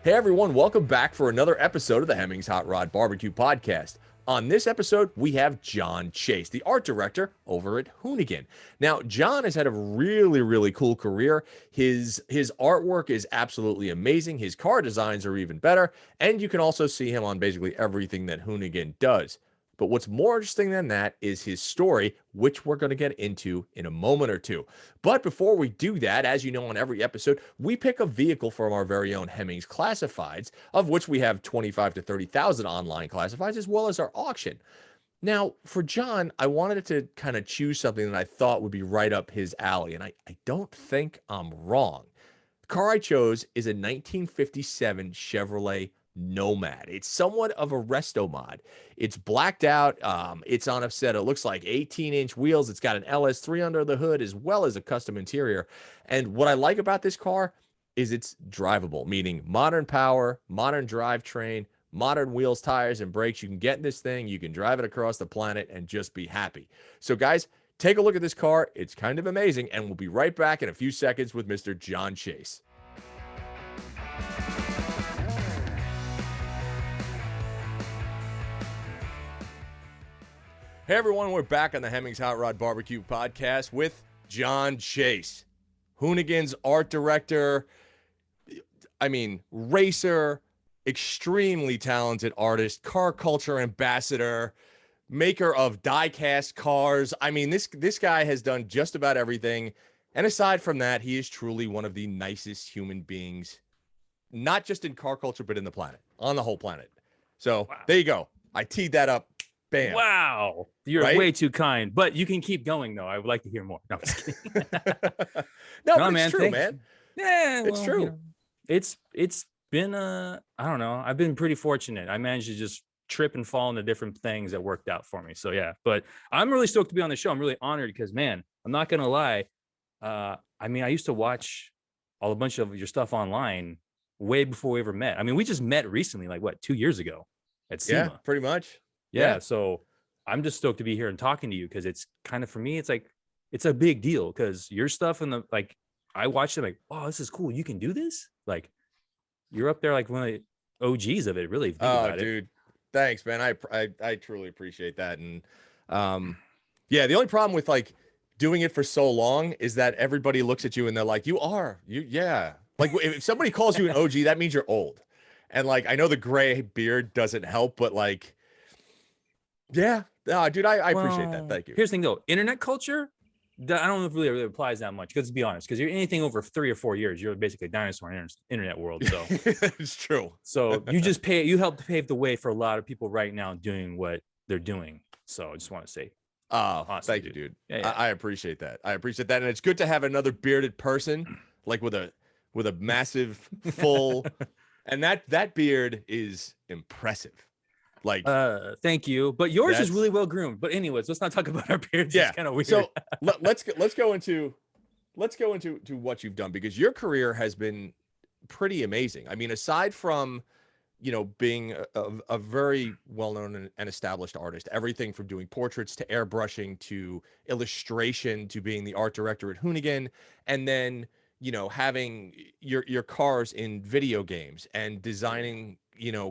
Hey everyone, welcome back for another episode of the Hemmings Hot Rod Barbecue Podcast. On this episode, we have Jon Chase, the art director over at Hoonigan. Now, Jon has had a really cool career. His artwork is absolutely amazing. His car designs are even better, and you can also see him on basically everything that Hoonigan does. But what's more interesting than that is his story, which we're going to get into in a moment or two. But before we do that, as you know, on every episode, we pick a vehicle from our very own Hemmings classifieds, of which we have 25 to 30,000 online classifieds, as well as our auction. Now, for Jon, I wanted to kind of choose something that I thought would be right up his alley, and I don't think I'm wrong. The car I chose is a 1957 Chevrolet Nomad. It's somewhat of a resto mod. It's blacked out. It's on a set. It looks like 18-inch wheels. It's got an LS3 under the hood as well as a custom interior. And what I like about this car is it's drivable, meaning modern power, modern drivetrain, modern wheels, tires, and brakes. You can get in this thing. You can drive it across the planet and just be happy. So guys, take a look at this car. It's kind of amazing. And we'll be right back in a few seconds with Mr. Jon Chase. Hey everyone, we're back on the Hemmings Hot Rod Barbecue Podcast with Jon Chase, Hoonigan's art director, racer, extremely talented artist, car culture ambassador, maker of diecast cars. This guy has done just about everything. And aside from that, he is truly one of the nicest human beings, not just in car culture, but in the planet, on the whole planet. So There you go. I teed that up. Bam. Wow, you're way too kind, but you can keep going though. I would like to hear more. No, I'm just kidding. No, man, it's true, man. Yeah, it's true. You know, it's been I don't know. I've been pretty fortunate. I managed to just trip and fall into different things that worked out for me. So yeah, but I'm really stoked to be on the show. I'm really honored because, man, I'm not gonna lie. I used to watch a bunch of your stuff online way before we ever met. We just met recently, like 2 years ago at SEMA. Yeah, pretty much. Yeah, so I'm just stoked to be here and talking to you because it's kind of, for me, it's like, it's a big deal because your stuff and I watched it like, oh, this is cool. You can do this? Like, you're up there like one of the OGs of it, really. Think about dude, thanks, man. I truly appreciate that. And the only problem with doing it for so long is that everybody looks at you and they're like, yeah. Like if somebody calls you an OG, that means you're old. And I know the gray beard doesn't help, but yeah, no, dude, I appreciate that. Thank you. Here's the thing though, internet culture, I don't know if it really applies that much, because let's be honest, because you're anything over 3 or 4 years, you're basically a dinosaur in the internet world. So it's true. So you helped pave the way for a lot of people right now doing what they're doing. So I just want to say, awesome, thank you, dude. Yeah. I appreciate that. And it's good to have another bearded person with a massive full, and that beard is impressive. Thank you, but yours is really well groomed. But anyways, let's not talk about our beards. Yeah, it's kind of weird. So let's go into what you've done, because your career has been pretty amazing. Aside from being a very well-known and established artist, everything from doing portraits to airbrushing to illustration to being the art director at Hoonigan, and then having your cars in video games and designing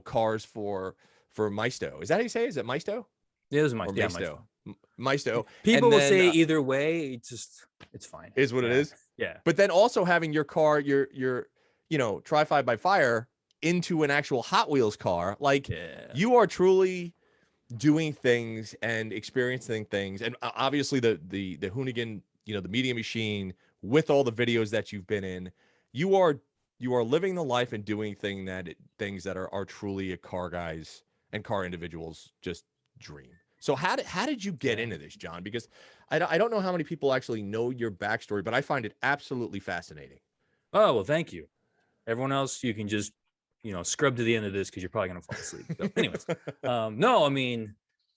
cars for Maisto. Is that how you say it? Is it Maisto? Yeah, it was Maisto. Yeah, Maisto. People will say either way. It's fine. Is what it is. Yeah. But then also having your car, your Tri-5 by Fire into an actual Hot Wheels car. You are truly doing things and experiencing things. And obviously the Hoonigan, the Media Machine, with all the videos that you've been in, you are living the life and doing things that are truly a car guy's and car individuals just dream. So how did you get into this, Jon? Because I don't know how many people actually know your backstory, but I find it absolutely fascinating. Oh, well, thank you. Everyone else, you can just, scrub to the end of this because you're probably going to fall asleep. So anyways, no,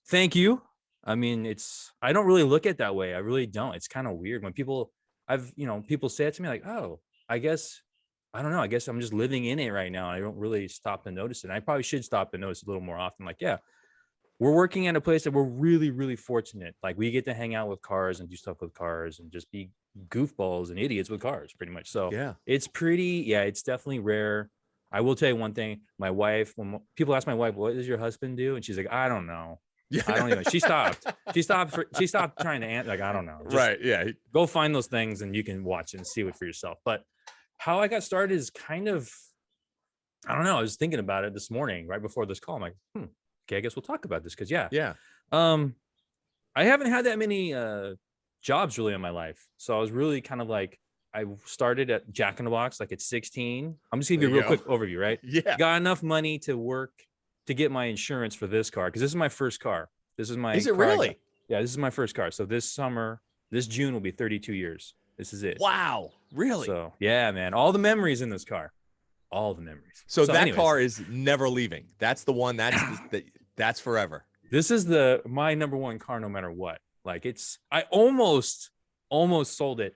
thank you. I don't really look at it that way. I really don't. It's kind of weird when people say it to me like, oh, I guess I'm just living in it right now. I don't really stop to notice it. I probably should stop and notice a little more often. We're working at a place that we're really, really fortunate. We get to hang out with cars and do stuff with cars and just be goofballs and idiots with cars pretty much. So yeah, it's definitely rare. I will tell you one thing. My wife, when people ask my wife, what does your husband do? And she's like, I don't know. Yeah. I don't even. She stopped. She stopped trying to answer. Like, I don't know. Just Right. Yeah. go find those things and you can watch and see it for yourself. But how I got started is kind of, I don't know. I was thinking about it this morning, right before this call. I'm like, okay, I guess we'll talk about this. Cause yeah. I haven't had that many jobs really in my life. So I was really kind of like, I started at Jack in the Box, like at 16. I'm just gonna give you a real quick overview, right? Yeah. Got enough money to work to get my insurance for this car. Cause this is my first car. This is my Is it really? Yeah, this is my first car. So this June will be 32 years. This is it. Wow. Really? So yeah, man. All the memories in this car. All the memories. So that car is never leaving. That's the one that's forever. This is my number one car no matter what. Like I almost sold it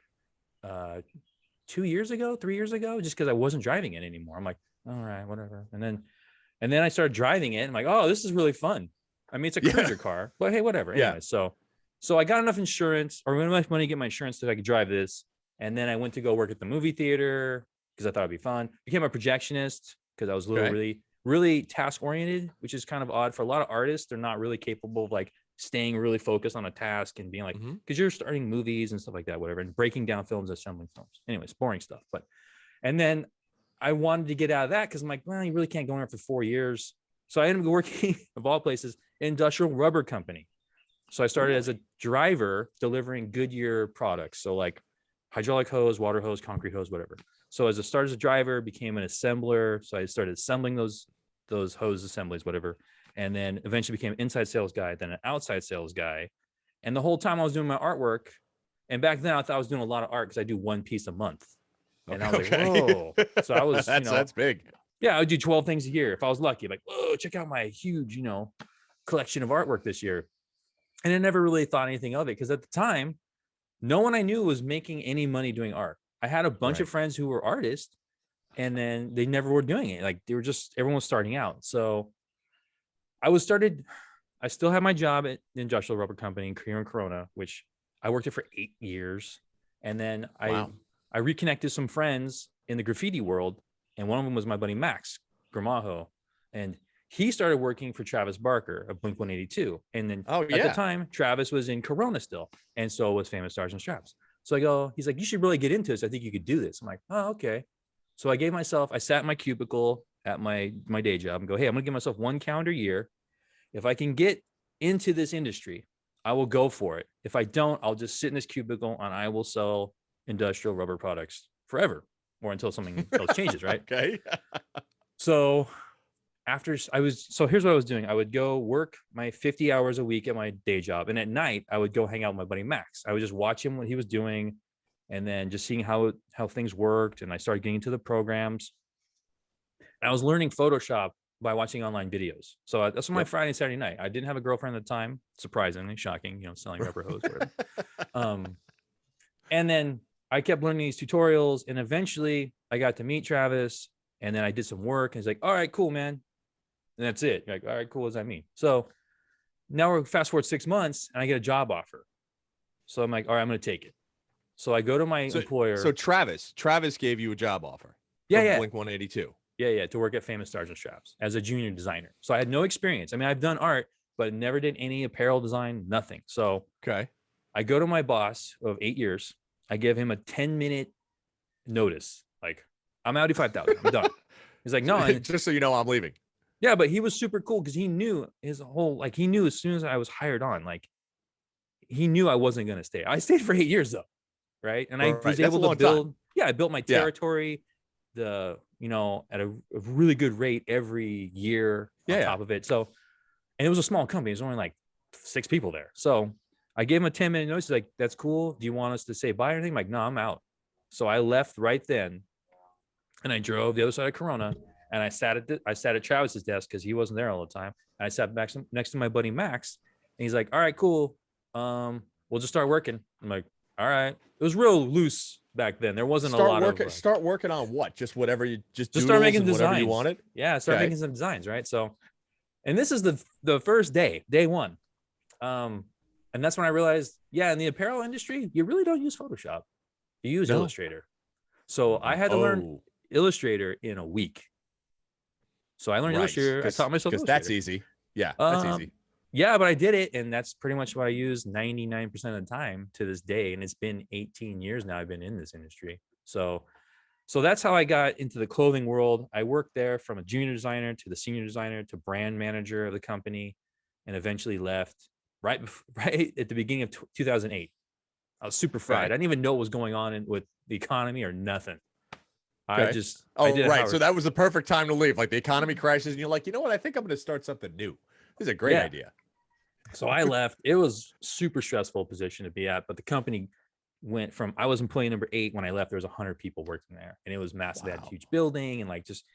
3 years ago, just because I wasn't driving it anymore. I'm like, all right, whatever. And then I started driving it. I'm like, oh, this is really fun. I mean, it's a cruiser car, but hey, whatever. Anyway, so I got enough insurance or enough money to get my insurance so I could drive this. And then I went to go work at the movie theater because I thought it'd be fun. Became a projectionist because I was really task oriented, which is kind of odd for a lot of artists. They're not really capable of like staying really focused on a task and being like, because you're starting movies and stuff like that, whatever, and breaking down films, assembling films. Anyways, boring stuff. And then I wanted to get out of that because I'm like, well, you really can't go in there for 4 years. So I ended up working, of all places, industrial rubber company. So I started as a driver delivering Goodyear products. So like hydraulic hose, water hose, concrete hose, whatever. So as a driver, became an assembler. So I started assembling those hose assemblies, whatever. And then eventually became an inside sales guy, then an outside sales guy. And the whole time I was doing my artwork. And back then I thought I was doing a lot of art because I do one piece a month. And I was like, whoa. So I was, that's big. Yeah, I would do 12 things a year. If I was lucky, like, whoa, check out my huge, collection of artwork this year. And I never really thought anything of it because at the time, no one I knew was making any money doing art. I had a bunch of friends who were artists and then they never were doing it. Like everyone was starting out. So I still had my job at the industrial rubber company here in Corona, which I worked at for 8 years. And then I reconnected some friends in the graffiti world. And one of them was my buddy, Max Gramajo. And he started working for Travis Barker of Blink 182. And then at the time, Travis was in Corona still. And so was Famous Stars and Straps. So he's like, you should really get into this. I think you could do this. I'm like, oh, okay. So I sat in my cubicle at my day job and go, hey, I'm going to give myself 1 calendar year. If I can get into this industry, I will go for it. If I don't, I'll just sit in this cubicle and I will sell industrial rubber products forever or until something else changes, right? Okay. So here's what I was doing. I would go work my 50 hours a week at my day job. And at night I would go hang out with my buddy, Max. I would just watch him, what he was doing. And then just seeing how things worked. And I started getting into the programs. And I was learning Photoshop by watching online videos. So that's my Friday and Saturday night. I didn't have a girlfriend at the time. Surprisingly, shocking, selling rubber hose. And then I kept learning these tutorials. And eventually I got to meet Travis. And then I did some work. And he's like, all right, cool, man. And that's it. You're like, all right, cool. What does that mean? So now we're fast forward 6 months and I get a job offer. So I'm like, all right, I'm going to take it. So I go to my employer. So Travis gave you a job offer. Yeah. Blink 182. Yeah. To work at Famous Stars and Straps as a junior designer. So I had no experience. I mean, I've done art, but never did any apparel design, nothing. So I go to my boss of 8 years. I give him a 10-minute notice. Like, I'm Audi 5000. I'm done. He's like, no. Just so you know, I'm leaving. Yeah, but he was super cool because he knew he knew as soon as I was hired on, like, he knew I wasn't going to stay. I stayed for 8 years though. Right. And I was able to build, I built my territory, at a really good rate every year on top of it. So, and it was a small company. There's only like 6 people there. So I gave him a 10-minute notice. He's like, that's cool. Do you want us to say bye or anything? I'm like, no, I'm out. So I left right then and I drove the other side of Corona and I sat at Travis's desk because he wasn't there all the time. And I sat back next to my buddy, Max, and he's like, all right, cool. We'll just start working. I'm like, all right. It was real loose back then. There wasn't a lot of start working on what? Just whatever you just start making designs. Whatever you wanted. Yeah, start making some designs, right? So, and this is the first day one. And that's when I realized, in the apparel industry, you really don't use Photoshop. You use Illustrator. So I had to learn Illustrator in a week. So I learned Illustrator. I taught myself because Illustrator. that's easy. Yeah, that's easy. Yeah, but I did it, and that's pretty much what I use 99% of the time to this day. And it's been 18 years now I've been in this industry. So that's how I got into the clothing world. I worked there from a junior designer to the senior designer to brand manager of the company, and eventually left right at the beginning of 2008. I was super fried. I didn't even know what was going on with the economy or nothing. I did right. So that was the perfect time to leave. Like the economy crashes and you're like, you know what? I think I'm going to start something new. This is a great idea. So I left. It was super stressful position to be at, but the company went from, I was employee number 8 when I left. There was 100 people working there, and it was massive. They had a huge building, and like just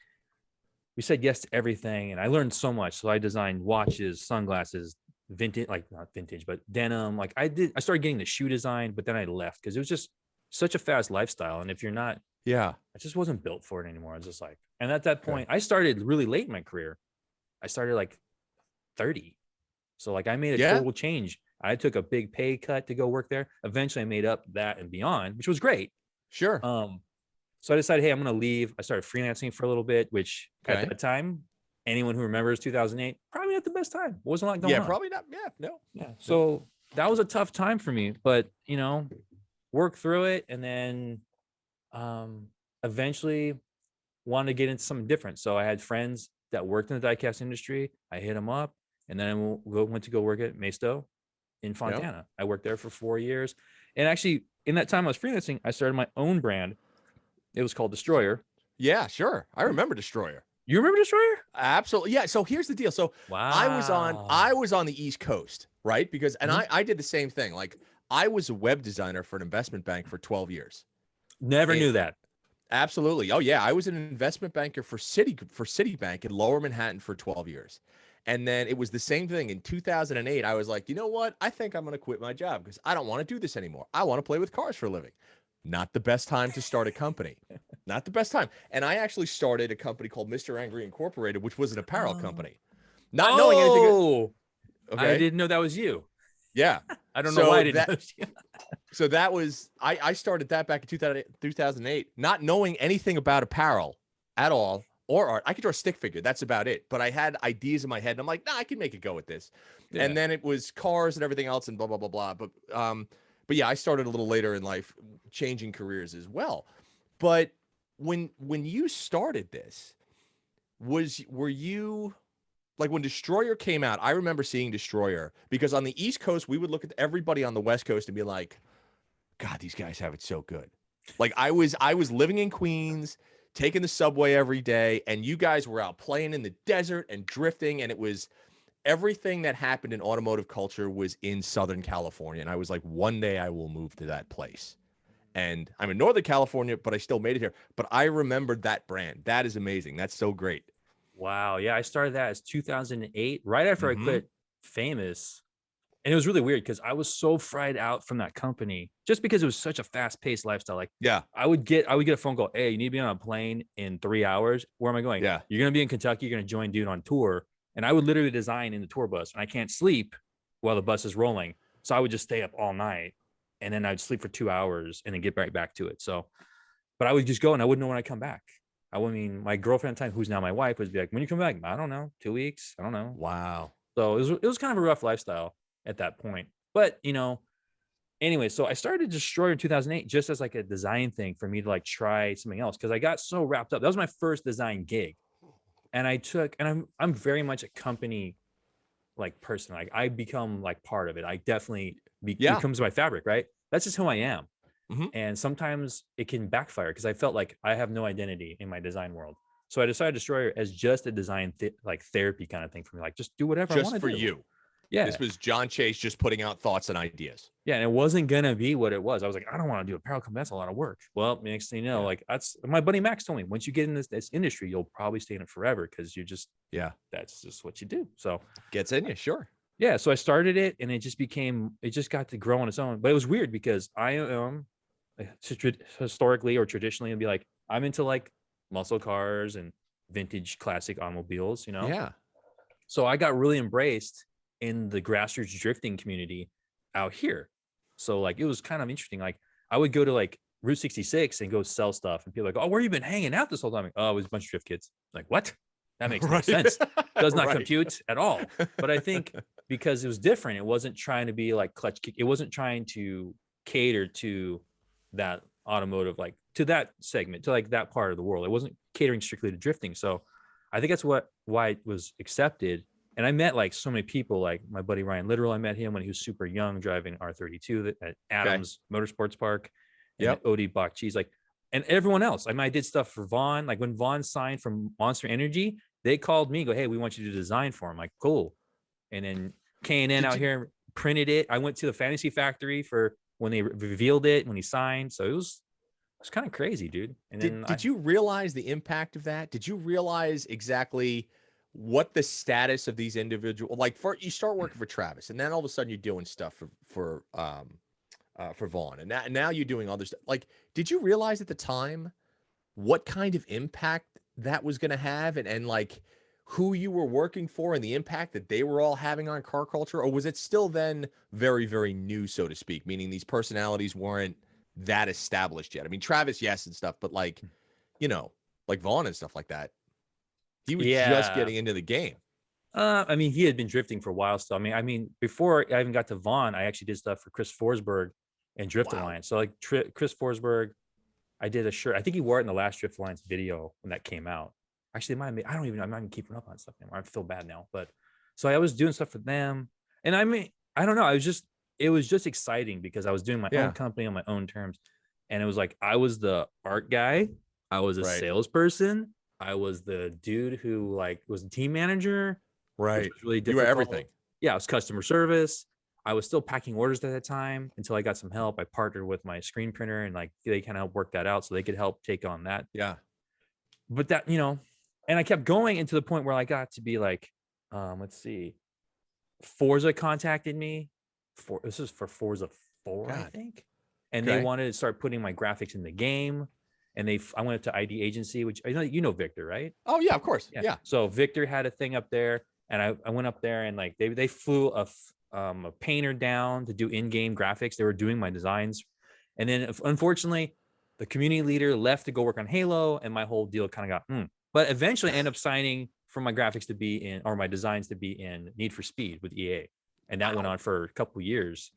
we said yes to everything, and I learned so much. So I designed watches, sunglasses, vintage, like not vintage, but denim. Like I started getting the shoe design, but then I left because it was just such a fast lifestyle. And if you're not, I just wasn't built for it anymore. I was just like, and at that point, I started really late in my career. I started like 30. So like I made a total change. I took a big pay cut to go work there. Eventually I made up that and beyond, which was great. Sure. So I decided, hey, I'm going to leave. I started freelancing for a little bit, which at that time, anyone who remembers 2008, probably not the best time. It wasn't a lot going on. Yeah, probably not. Yeah, no. Yeah. So that was a tough time for me, but work through it. And then eventually wanted to get into something different. So I had friends that worked in the diecast industry. I hit them up, and then I went to go work at Maisto in Fontana. I worked there for 4 years. And actually, in that time I was freelancing, I started my own brand. It was called DSTROYR. Yeah, sure. I remember DSTROYR. You remember DSTROYR? Absolutely. Yeah. So here's the deal. So I was on the East Coast, right? Because I did the same thing. Like I was a web designer for an investment bank for 12 years. Never knew that. Absolutely. Oh yeah, I was an investment banker for Citibank in Lower Manhattan for 12 years. And then it was the same thing in 2008. I was like, you know what? I think I'm going to quit my job because I don't want to do this anymore. I want to play with cars for a living. Not the best time to start a company. Not the best time. And I actually started a company called Mr. Angry Incorporated, which was an apparel company. Not knowing anything. Okay. I didn't know that was you. Yeah. I don't know why I didn't know you. So that was, I started that back in 2008, not knowing anything about apparel at all or art. I could draw a stick figure. That's about it. But I had ideas in my head and I'm like, nah, I can make it go with this. Yeah. And then it was cars and everything else and blah, blah, blah, blah. But yeah, I started a little later in life, changing careers as well. But when you started this, were you like when DSTROYR came out? I remember seeing DSTROYR because on the East Coast, we would look at everybody on the West Coast and be like, God, these guys have it so good. Like I was living in Queens, taking the subway every day, and you guys were out playing in the desert and drifting, and it was everything that happened in automotive culture was in Southern California. And I was like, one day I will move to that place. And I'm in Northern California, but I still made it here. But I remembered that brand. That is amazing. That's so great. Wow. Yeah, I started that as 2008, right after I quit Famous. And it was really weird because I was so fried out from that company just because it was such a fast-paced lifestyle. Like, I would get a phone call. Hey, you need to be on a plane in 3 hours. Where am I going? Yeah, you're gonna be in Kentucky. You're gonna join dude on tour. And I would literally design in the tour bus, and I can't sleep while the bus is rolling. So I would just stay up all night, and then I'd sleep for 2 hours and then get right back to it. So, but I would just go, and I wouldn't know when I'd come back. I mean, my girlfriend at the time, who's now my wife, would be like, when you come back? I don't know, 2 weeks. I don't know. Wow. So it was kind of a rough lifestyle at that point. But, anyway, so I started DSTROYR in 2008 just as like a design thing for me to like try something else because I got so wrapped up. That was my first design gig. And I'm very much a company like person. Like I become like part of it. I definitely becomes my fabric, right? That's just who I am. And sometimes it can backfire because I felt like I have no identity in my design world. So I decided DSTROYR as just a design like therapy kind of thing for me. Like just do whatever I want to do. Just for you. Yeah. This was Jon Chase just putting out thoughts and ideas. Yeah. And it wasn't going to be what it was. I was like, I don't want to do apparel company. That's a lot of work. Well, next thing you know, like that's my buddy Max told me, once you get in this industry, you'll probably stay in it forever because you just, that's just what you do. So gets in you. Sure. Yeah. So I started it and it just got to grow on its own. But it was weird because I am historically or traditionally and be like, I'm into like muscle cars and vintage classic automobiles, Yeah. So I got really embraced in the grassroots drifting community out here. So like, it was kind of interesting. Like I would go to like Route 66 and go sell stuff and people like, oh, where you been hanging out this whole time? Like, oh, it was a bunch of drift kids. Like, what? That makes no Right. sense. Does not Right. compute at all. But I think because it was different, it wasn't trying to be like clutch kick. It wasn't trying to cater to that automotive, like to that segment, to like that part of the world. It wasn't catering strictly to drifting. So I think that's why it was accepted. And I met like so many people, like my buddy Ryan Literal. I met him when he was super young, driving R32 at Adams Motorsports Park, and Yep. Odie Bach Cheese, like, and everyone else. I mean, I did stuff for Vaughn. Like when Vaughn signed from Monster Energy, they called me, go, hey, we want you to design for him. Like, cool. And then K&N out here printed it. I went to the Fantasy Factory for when they revealed it, when he signed. So it was kind of crazy, dude. And then did you realize the impact of that? Did you realize exactly what the status of these individuals, like, for you start working for Travis, and then all of a sudden you're doing stuff for Vaughn, and now you're doing other stuff. Like, did you realize at the time what kind of impact that was going to have, and like who you were working for and the impact that they were all having on car culture? Or was it still then very, very new, so to speak, meaning these personalities weren't that established yet? I mean, Travis, yes, and stuff, but like, like Vaughn and stuff like that, he was just getting into the game. I mean, he had been drifting for a while still. I mean, before I even got to Vaughn, I actually did stuff for Chris Forsberg and Drift Alliance. So like Chris Forsberg, I did a shirt. I think he wore it in the last Drift Alliance video when that came out. Actually, I'm not even keeping up on stuff anymore. I feel bad now. But so I was doing stuff for them. And I mean, I don't know. It was just exciting because I was doing my own company on my own terms. And it was like, I was the art guy. I was a salesperson. I was the dude who like was a team manager. Right. Which was really difficult. You were everything. Yeah. I was customer service. I was still packing orders at that time until I got some help. I partnered with my screen printer and like they kind of worked that out so they could help take on that. Yeah. But that, and I kept going into the point where I got to be like, let's see, Forza contacted me. This is for Forza 4, I think. And they wanted to start putting my graphics in the game. And I went up to ID Agency, which I know Victor, right? Oh yeah, of course. Yeah. So Victor had a thing up there, and I went up there and like they flew a painter down to do in-game graphics. They were doing my designs, and then unfortunately, the community leader left to go work on Halo, and my whole deal kind of got. But eventually, I ended up signing for my graphics to be in, or my designs to be in Need for Speed with EA, and that went on for a couple years.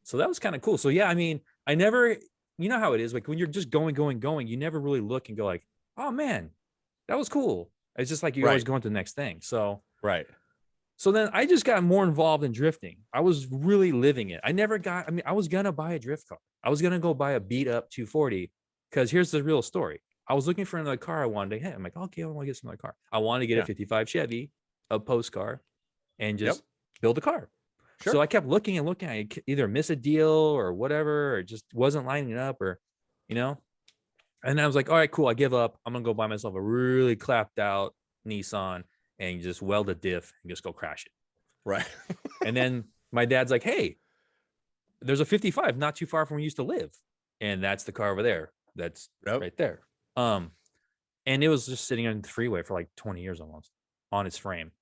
So that was kind of cool. So yeah, I mean, I never. You know how it is, like when you're just going, you never really look and go like, oh man, that was cool. It's just like you're always going to the next thing. So So then I just got more involved in drifting. I was really living it. I was gonna buy a drift car. I was gonna go buy a beat up 240 because here's the real story. I was looking for another car I wanted to hit. I'm like, okay, I want to get another car. I want to get a 55 Chevy, a post car, and just build a car. Sure. So I kept looking and looking. I either miss a deal or whatever, or just wasn't lining up, or, And I was like, all right, cool. I give up. I'm gonna go buy myself a really clapped out Nissan and just weld a diff and just go crash it. Right. And then my dad's like, hey, there's a 55 not too far from where we used to live, and that's the car over there. That's right there. And it was just sitting on the freeway for like 20 years almost on its frame.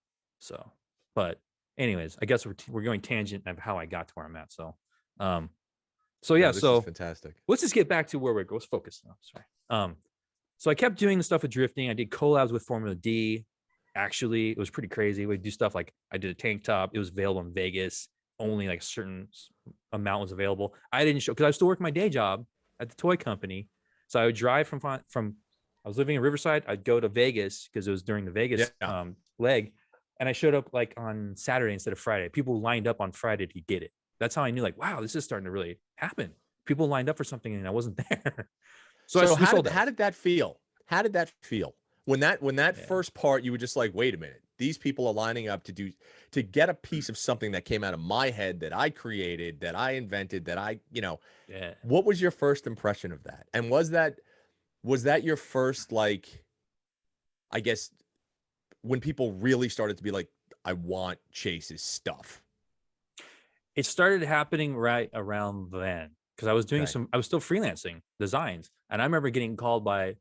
So, but. Anyways, I guess we're going tangent of how I got to where I'm at. So, this is fantastic. Let's just get back to where we're going. Let's focus now. Sorry. So I kept doing the stuff with drifting. I did collabs with Formula D. Actually, it was pretty crazy. We'd do stuff like I did a tank top. It was available in Vegas. Only like a certain amount was available. I didn't show because I was still working my day job at the toy company. So I would drive from I was living in Riverside. I'd go to Vegas because it was during the Vegas leg. And I showed up like on Saturday instead of Friday. People lined up on Friday to get it. That's how I knew like, wow, this is starting to really happen. People lined up for something and I wasn't there. So how did that feel? How did that feel? When that first part, you were just like, wait a minute, these people are lining up to get a piece of something that came out of my head, that I created, that I invented, that I, what was your first impression of that? And was that your first, like, I guess, when people really started to be like, I want Chase's stuff? It started happening right around then because I was doing I was still freelancing designs. And I remember getting called by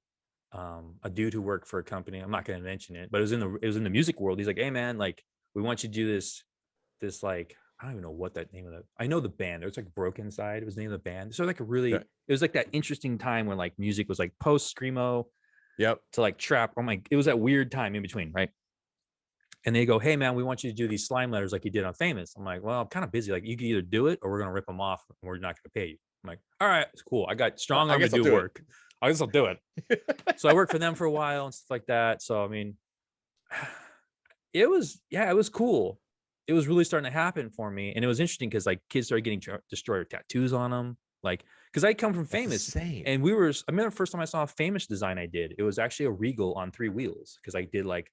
a dude who worked for a company. I'm not going to mention it, but it was in the music world. He's like, hey man, like we want you to do this like, I don't even know what that name of it. I know the band. It was like Broken Side. It was the name of the band. So like it was like that interesting time when like music was like post screamo. Yep. to like trap. Oh my, it was that weird time in between, right? And they go, hey man, we want you to do these slime letters like you did on Famous. I'm like, well, I'm kind of busy. Like you can either do it or we're gonna rip them off and we're not gonna pay you. I'm like, all right, it's cool. I got strong I arm to guess I'll do do work. I guess I'll do it. So I worked for them for a while and stuff like that. So I mean, it was cool. It was really starting to happen for me, and it was interesting because like kids started getting Destroyer tattoos on them, like because I come from That's Famous, insane. and I remember the first time I saw a Famous design I did, it was actually a Regal on 3 wheels because I did like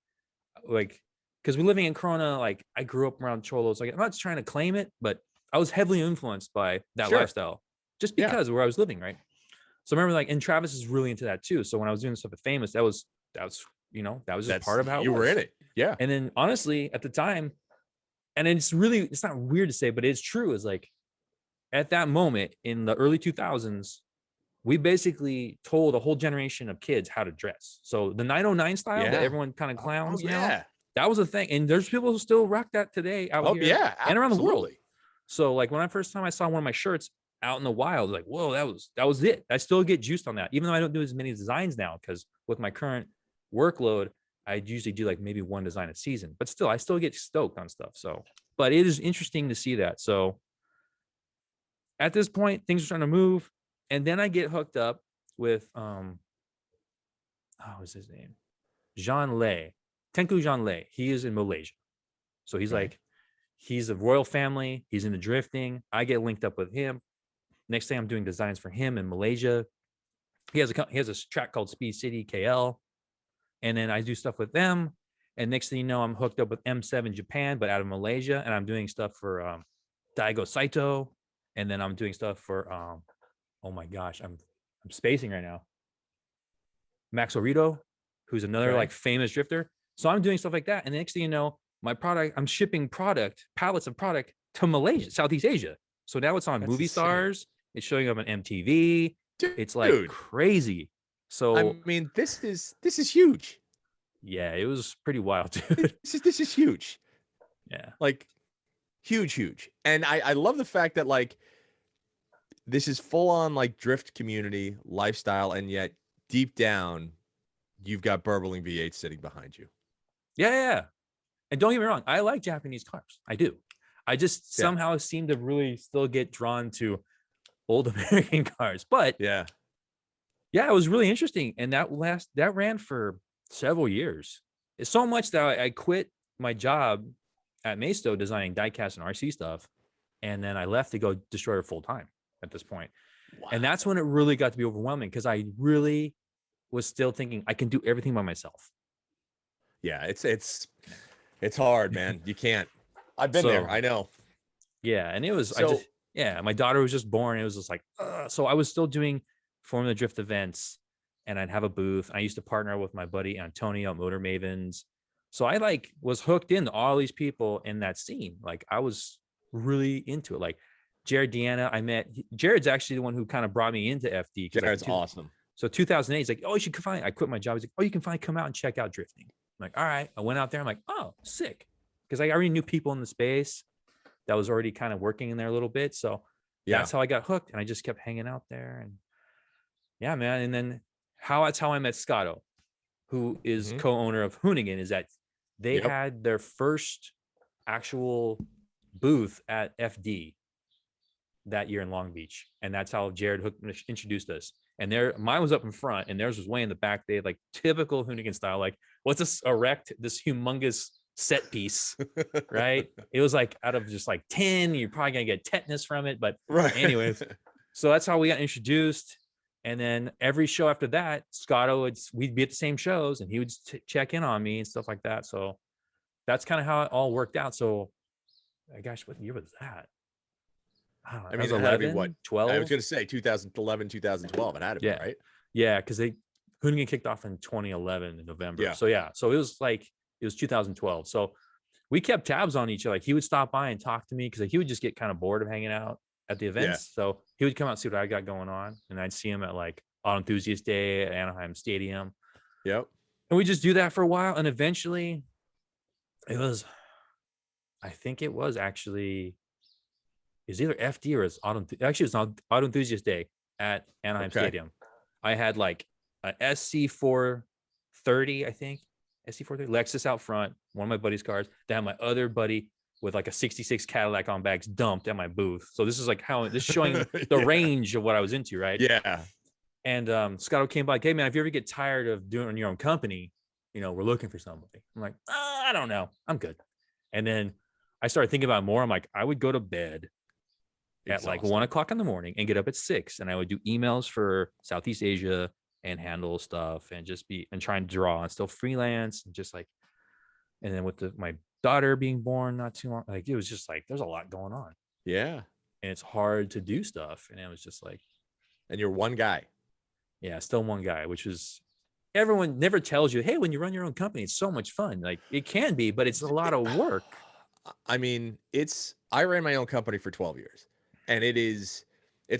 because we're living in Corona, like I grew up around Cholos. Like I'm not trying to claim it, but I was heavily influenced by that Sure. lifestyle just Yeah. because of where I was living, right? So I remember like, and Travis is really into that too. So when I was doing stuff at Famous, that was that was just part of how you were in it. Yeah. And then honestly, at the time, and it's not weird to say, but it's true. Is like at that moment in the early 2000s, we basically told a whole generation of kids how to dress. So the 909 style that everyone kind of clowns now, that was a thing. And there's people who still rock that today out here and around the world. So like when first time I saw one of my shirts out in the wild, like, whoa, that was it. I still get juiced on that, even though I don't do as many designs now, because with my current workload, I usually do like maybe one design a season, but still, I still get stoked on stuff. So, but it is interesting to see that. So at this point, things are starting to move. And then I get hooked up with, what's his name? Tengku Jean Lei. He is in Malaysia. So he's like, he's a royal family. He's into drifting. I get linked up with him. Next thing I'm doing designs for him in Malaysia. He has a track called Speed City KL. And then I do stuff with them. And next thing you know, I'm hooked up with M7 Japan, but out of Malaysia. And I'm doing stuff for Daigo Saito. And then I'm doing stuff for, oh my gosh, I'm spacing right now. Max Orito, who's another like famous drifter. So I'm doing stuff like that. And the next thing you know, I'm shipping pallets of product to Malaysia, Southeast Asia. So now it's on movie stars. It's showing up on MTV. It's like crazy. So I mean, this is huge. Yeah, it was pretty wild, dude. This is huge. Yeah. Like huge. And I love the fact that like this is full on like drift community lifestyle, and yet deep down you've got burbling V8 sitting behind you. Yeah. And don't get me wrong, I like Japanese cars. I do. I just somehow seem to really still get drawn to old American cars. But yeah, it was really interesting. And that ran for several years. It's so much that I quit my job at Maisto designing diecast and RC stuff. And then I left to go Destroyer full time at this point. Wow. And that's when it really got to be overwhelming, because I really was still thinking I can do everything by myself. Yeah, it's hard, man. You can't. I've been there. I know. Yeah, and it was my daughter was just born. It was just like, so I was still doing Formula Drift events, and I'd have a booth. I used to partner with my buddy Antonio at Motor Mavens. So I like was hooked into all these people in that scene. Like I was really into it. Like Jared Deanna, Jared's actually the one who kind of brought me into FD. Jared's awesome. So 2008, he's like, oh, you should I quit my job. He's like, oh, you can finally come out and check out drifting. I'm like, all right. I went out there. I'm like, oh, sick. Because I already knew people in the space that was already kind of working in there a little bit. So that's how I got hooked. And I just kept hanging out there. And yeah, man. And then that's how I met Scotto, who is co-owner of Hoonigan, is that they had their first actual booth at FD that year in Long Beach. And that's how Jared introduced us. And mine was up in front and theirs was way in the back. They had like typical Hoonigan style, like what's this this humongous set piece, right? It was like out of just like 10, you're probably gonna get tetanus from it. But anyways, so that's how we got introduced. And then every show after that, Scotto, we'd be at the same shows and he would check in on me and stuff like that. So that's kind of how it all worked out. So gosh, what year was that? I mean, it was 11, 12. I was going to say 2011, 2012. It had to be, right? Yeah, because Hoonigan kicked off in 2011 in November. Yeah. So it was 2012. So we kept tabs on each other. Like he would stop by and talk to me because he would just get kind of bored of hanging out at the events. Yeah. So he would come out and see what I got going on, and I'd see him at like Auto Enthusiast Day at Anaheim Stadium. Yep. And we just do that for a while, and eventually, I think it was actually. Is either FD or it's it's Auto Enthusiast Day at Anaheim Stadium. I had like a SC4 30, I think, SC430, Lexus out front, one of my buddy's cars. Then I have my other buddy with like a 66 Cadillac on bags dumped at my booth. So this is like how this is showing the range of what I was into, right? Yeah. And Scotto came by, hey man, if you ever get tired of doing your own company, we're looking for somebody. I'm like, I don't know, I'm good. And then I started thinking about it more. I'm like, I would go to bed at like 1 o'clock in the morning and get up at 6, and I would do emails for Southeast Asia and handle stuff and just try and draw and still freelance and just like, and then with my daughter being born not too long, like it was just like there's a lot going on. Yeah. And it's hard to do stuff. And it was just like, and you're one guy. Yeah, still one guy, which is, everyone never tells you, hey, when you run your own company, it's so much fun. Like it can be, but it's a lot of work. I mean, I ran my own company for 12 years, and it's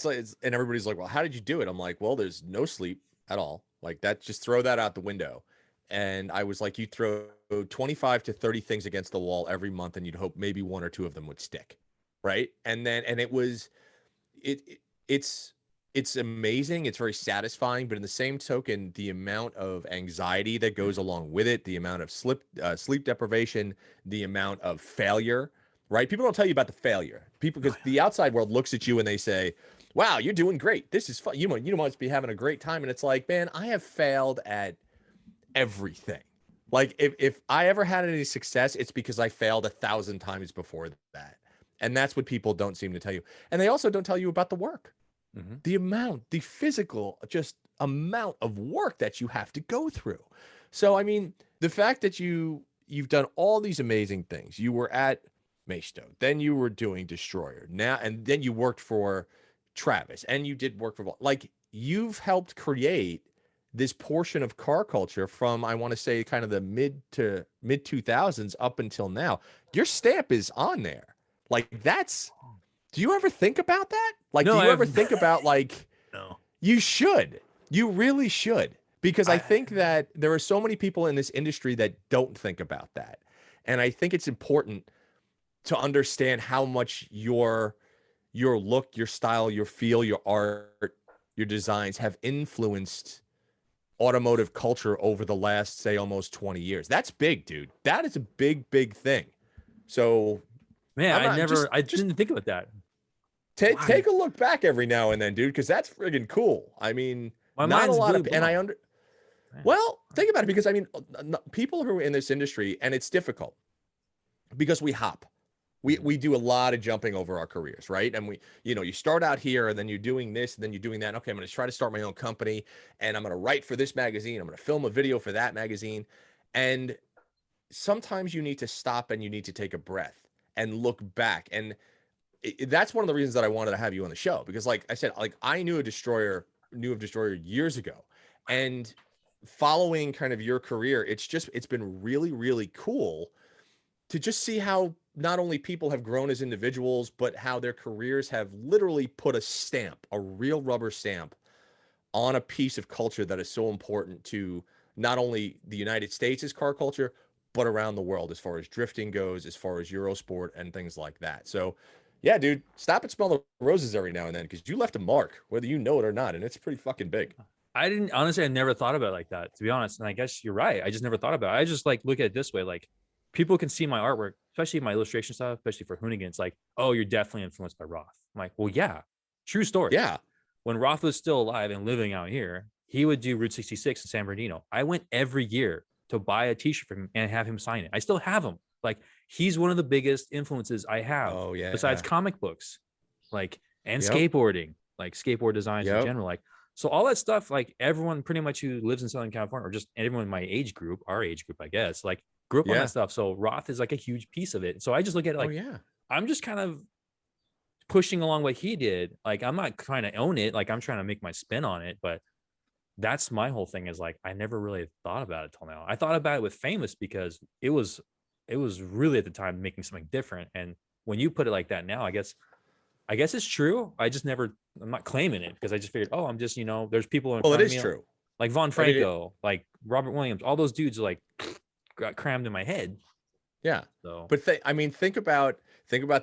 like, and everybody's like, well, how did you do it? I'm like, well, there's no sleep at all. Like that, just throw that out the window. And I was like, you throw 25 to 30 things against the wall every month, and you'd hope maybe 1 or 2 of them would stick. Right. And it's amazing. It's very satisfying, but in the same token, the amount of anxiety that goes along with it, the amount of sleep deprivation, the amount of failure, right? People don't tell you about the failure. Because the outside world looks at you and they say, wow, you're doing great. This is fun. You must be having a great time. And it's like, man, I have failed at everything. Like if I ever had any success, it's because I failed 1,000 times before that. And that's what people don't seem to tell you. And they also don't tell you about the work. Mm-hmm. The physical, just amount of work that you have to go through. So, I mean, the fact that you've done all these amazing things. You were at Maisto, then you were doing DSTROYR and then you worked for Travis, and you did work for Vaughn. Like you've helped create this portion of car culture from, I want to say, kind of the mid 2000s up until now. Your stamp is on there. Like do you ever think about that? Like, no, do you ever think about like, no, you really should, because I think that there are so many people in this industry that don't think about that. And I think it's important to understand how much your look, your style, your feel, your art, your designs have influenced automotive culture over the last, say, almost 20 years. That's big, dude. That is a big, big thing. So, man, I didn't think about that. Take a look back every now and then, dude, because that's friggin' cool. I mean, not a lot of, and well, think about it, because I mean, people who are in this industry, and it's difficult because we hop. We do a lot of jumping over our careers, right? And you start out here, and then you're doing this, and then you're doing that. Okay, I'm going to try to start my own company, and I'm going to write for this magazine. I'm going to film a video for that magazine. And sometimes you need to stop and you need to take a breath and look back. And that's one of the reasons that I wanted to have you on the show, because like I said, like I knew of DSTROYR years ago, and following kind of your career, it's been really, really cool to just see how not only people have grown as individuals, but how their careers have literally put a real rubber stamp on a piece of culture that is so important to not only the United States' car culture, but around the world, as far as drifting goes, as far as Eurosport and things like that. So yeah, dude, stop and smell the roses every now and then, because you left a mark, whether you know it or not, and it's pretty fucking big. I never thought about it like that, to be honest. And I guess you're right. I just never thought about it. I just like look at it this way. Like people can see my artwork, especially my illustration stuff, especially for Hoonigan. It's like, oh, you're definitely influenced by Roth. I'm like, well, yeah, true story. Yeah. When Roth was still alive and living out here, he would do Route 66 in San Bernardino. I went every year to buy a t-shirt from him and have him sign it. I still have him. Like he's one of the biggest influences I have. Oh, yeah. Besides comic books, like, and skateboarding, like skateboard designs in general. Like, so all that stuff, like everyone pretty much who lives in Southern California, or just everyone in my age group, our age group, I guess, like grew up on that stuff. So Roth is like a huge piece of it. So I just look at it like, I'm just kind of pushing along what he did. Like, I'm not trying to own it. Like I'm trying to make my spin on it, but that's my whole thing, is like, I never really thought about it till now. I thought about it with Famous because it was really at the time making something different. And when you put it like that now, I guess it's true. I'm not claiming it, because I just figured, oh, I'm just, there's people in front of me, true. Like Vaughn Franco, like Robert Williams, all those dudes like got crammed in my head. Yeah. So, but think about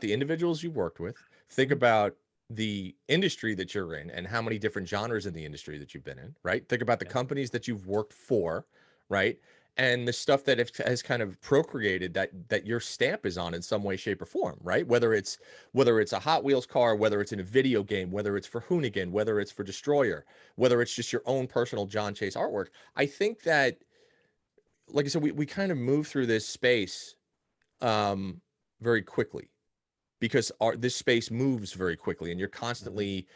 the individuals you worked with. Think about the industry that you're in and how many different genres in the industry that you've been in, right? Think about the companies that you've worked for, right? And the stuff that has kind of procreated that your stamp is on in some way, shape, or form, right? Whether it's a Hot Wheels car, whether it's in a video game, whether it's for Hoonigan, whether it's for Destroyer, whether it's just your own personal Jon Chase artwork. I think that, like I said, we kind of move through this space um, very quickly because this space moves very quickly, and you're constantly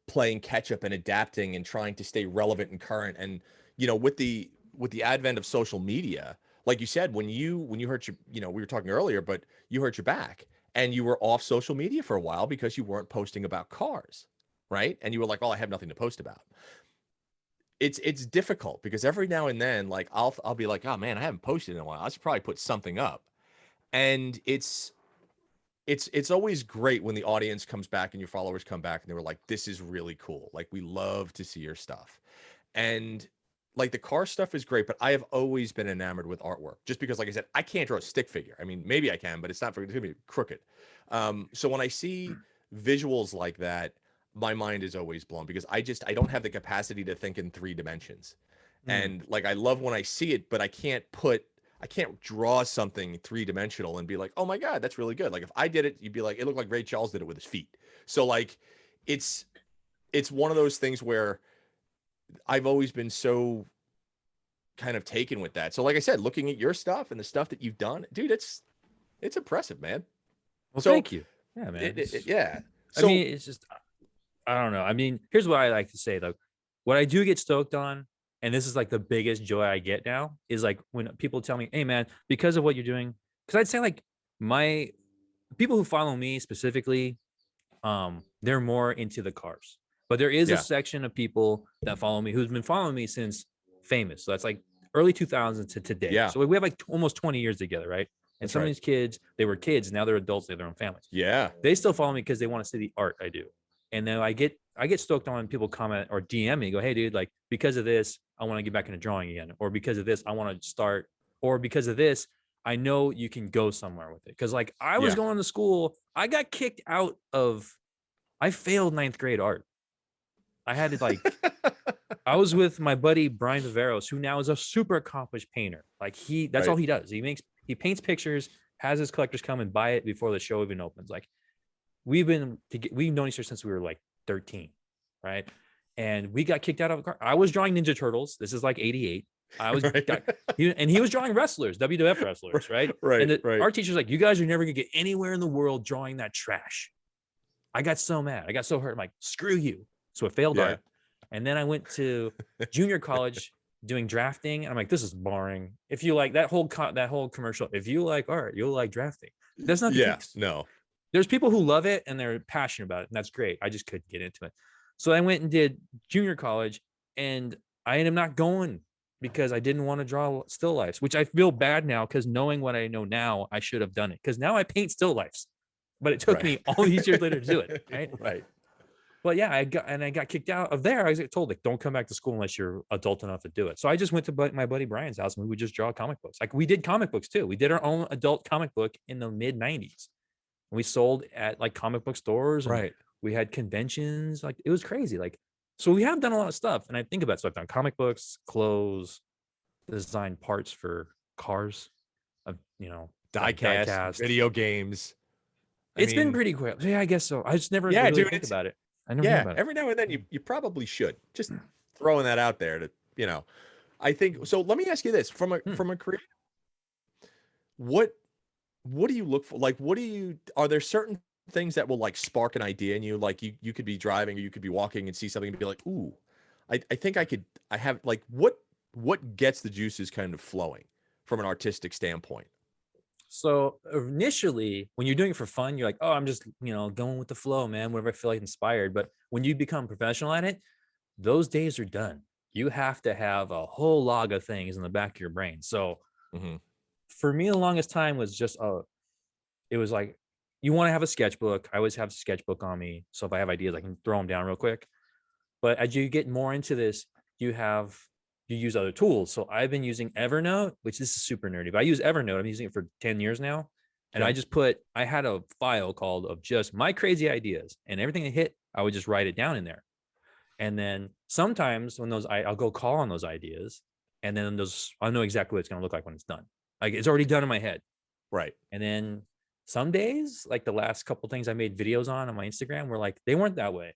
playing catch up and adapting and trying to stay relevant and current. And with the advent of social media, like you said, when you hurt your, we were talking earlier, but you hurt your back and you were off social media for a while because you weren't posting about cars, right? And you were like, oh, I have nothing to post about. It's difficult because every now and then, like I'll be like, oh man, I haven't posted in a while. I should probably put something up. And it's always great when the audience comes back and your followers come back and they were like, this is really cool. Like, we love to see your stuff. And like the car stuff is great, but I have always been enamored with artwork just because, like I said, I can't draw a stick figure. I mean, maybe I can, but it's going to be crooked. So when I see visuals like that, my mind is always blown because I don't have the capacity to think in 3 dimensions. And like, I love when I see it, but I can't draw something 3-dimensional and be like, oh my God, that's really good. Like, if I did it, you'd be like, it looked like Ray Charles did it with his feet. So like, it's one of those things where I've always been so kind of taken with that. So like I said, looking at your stuff and the stuff that you've done, dude, it's impressive, man. Well, So, thank you. Yeah, man. Yeah. I So, mean, it's just, I don't know. I mean, here's what I like to say though. What I do get stoked on, and this is like the biggest joy I get now, is like when people tell me, hey man, because of what you're doing, because I'd say like my people who follow me specifically, they're more into the cars. But there is a yeah, section of people that follow me who's been following me since Famous. So that's like early 2000s to today. yeah, So we have like almost 20 years together, right? And that's some of right. these kids, they were kids, now they're adults, they have their own families. Yeah. They still follow me because they want to see the art I do. And then I get stoked on when people comment or DM me, go, hey dude, like because of this, I want to get back into drawing again. Or because of this, I want to start, or because of this, I know you can go somewhere with it. Cause like I was Yeah. going to school, I got kicked out of, I failed 9th grade art. I had to like, I was with my buddy Brian Viveros, who now is a super accomplished painter. Like that's Right. all he does. He paints pictures, has his collectors come and buy it before the show even opens. Like we've known each other since we were like 13, right? And we got kicked out of a car. I was drawing Ninja Turtles. This is like 88. I was, Right. he was drawing wrestlers, WWF wrestlers, right? Right. And Right. our teacher's like, you guys are never gonna get anywhere in the world drawing that trash. I got so mad. I got so hurt. I'm like, screw you. So I failed Yeah. art. And then I went to junior college doing drafting. And I'm like, this is boring. If you like that whole commercial, if you like art, you'll like drafting. That's not the case. No. There's people who love it and they're passionate about it. And that's great. I just couldn't get into it. So I went and did junior college and I ended up not going because I didn't want to draw still lifes, which I feel bad now because knowing what I know now, I should have done it because now I paint still lifes. But it took me all these years later to do it. Right. Right. But yeah, I got kicked out of there. I was told like, don't come back to school unless you're adult enough to do it. So I just went to my buddy Brian's house and we would just draw comic books. Like we did comic books too. We did our own adult comic book in the mid 90s. We sold at like comic book stores. And Right. we had conventions. Like it was crazy. Like, so we have done a lot of stuff. And I think about, so I've done comic books, clothes, designed parts for cars, Diecast, video games. It's been pretty quick. Yeah, I guess so. I just never really think about it. I never think about it. Every now and then you probably should. Just throwing that out there to, I think so. Let me ask you this from a career. What do you look for? Like, are there certain things that will like spark an idea in you? Like you could be driving or you could be walking and see something and be like, ooh, I think I have like, what gets the juices kind of flowing from an artistic standpoint? So initially, when you're doing it for fun, you're like, oh, I'm just, going with the flow, man, whenever I feel like inspired. But when you become professional at it, those days are done. You have to have a whole log of things in the back of your brain. So for me, the longest time was just, it was like, you want to have a sketchbook. I always have a sketchbook on me. So if I have ideas, I can throw them down real quick. But as you get more into this, you use other tools. So I've been using Evernote, which this is super nerdy, but I use Evernote. I'm using it for 10 years now. And I had a file called of just my crazy ideas and everything I hit, I would just write it down in there. And then sometimes when I'll go call on those ideas And then I know exactly what it's going to look like when it's done. Like it's already done in my head. Right. And then some days, like the last couple things I made videos on my Instagram were like, they weren't that way.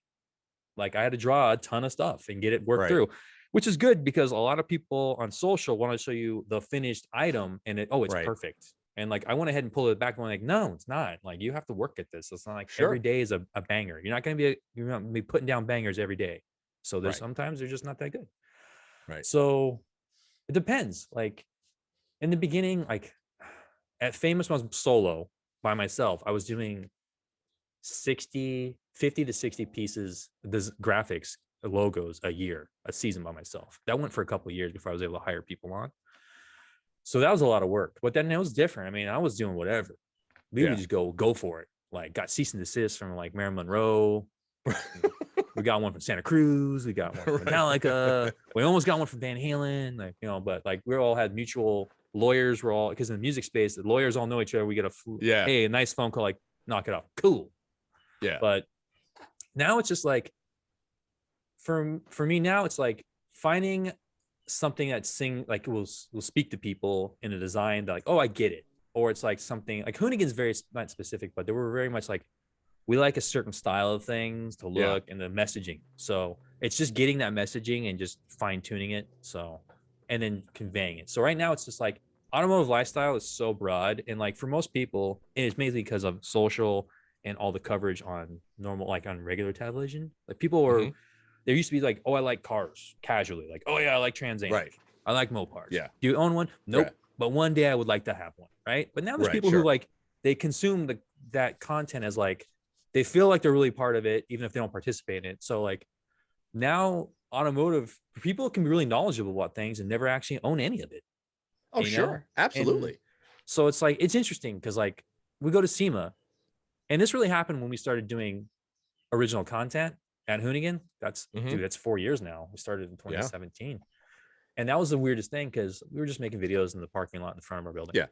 Like I had to draw a ton of stuff and get it worked through, which is good because a lot of people on social want to show you the finished item and it's perfect. And like, I went ahead and pulled it back. Going like, no, it's not. Like you have to work at this. It's not like every day is a banger. You're not going to be putting down bangers every day. So there's sometimes they're just not that good. Right. So it depends. Like in the beginning, like at Famous was solo by myself, I was doing 50 to 60 pieces, this graphics, logos a season by myself. That went for a couple of years before I was able to hire people on. So that was a lot of work, but then it was different. I mean, I was doing whatever. We would just go for it. Like got cease and desist from like Marilyn Monroe. We got one from Santa Cruz. We got one from Metallica. We almost got one from Van Halen. Like, but like we all had mutual lawyers. We're all, because in the music space, the lawyers all know each other. We get a nice phone call, like knock it off. Cool. Yeah. But now it's just like, for me now, it's like finding something that will speak to people in a design that like, oh, I get it. Or it's like something like Hoonigan's very not specific, but they were very much like, we like a certain style of things to look and the messaging. So it's just getting that messaging and just fine tuning it. So, and then conveying it. So right now it's just like automotive lifestyle is so broad. And like for most people, and it's mainly because of social and all the coverage on normal, like on regular television, like people were, there used to be like, oh, I like cars casually. Like, oh yeah, I like Trans Am. Right. I like Mopars. Yeah. Do you own one? Nope. Yeah. But one day I would like to have one. Right. But now there's people who like, they consume that content as like, they feel like they're really part of it, even if they don't participate in it. So like now automotive people can be really knowledgeable about things and never actually own any of it. Oh, sure. Absolutely. And so it's like, it's interesting because like we go to SEMA, and this really happened when we started doing original content at Hoonigan. That's 4 years now. We started in 2017. Yeah. And that was the weirdest thing because we were just making videos in the parking lot in the front of our building. Yeah.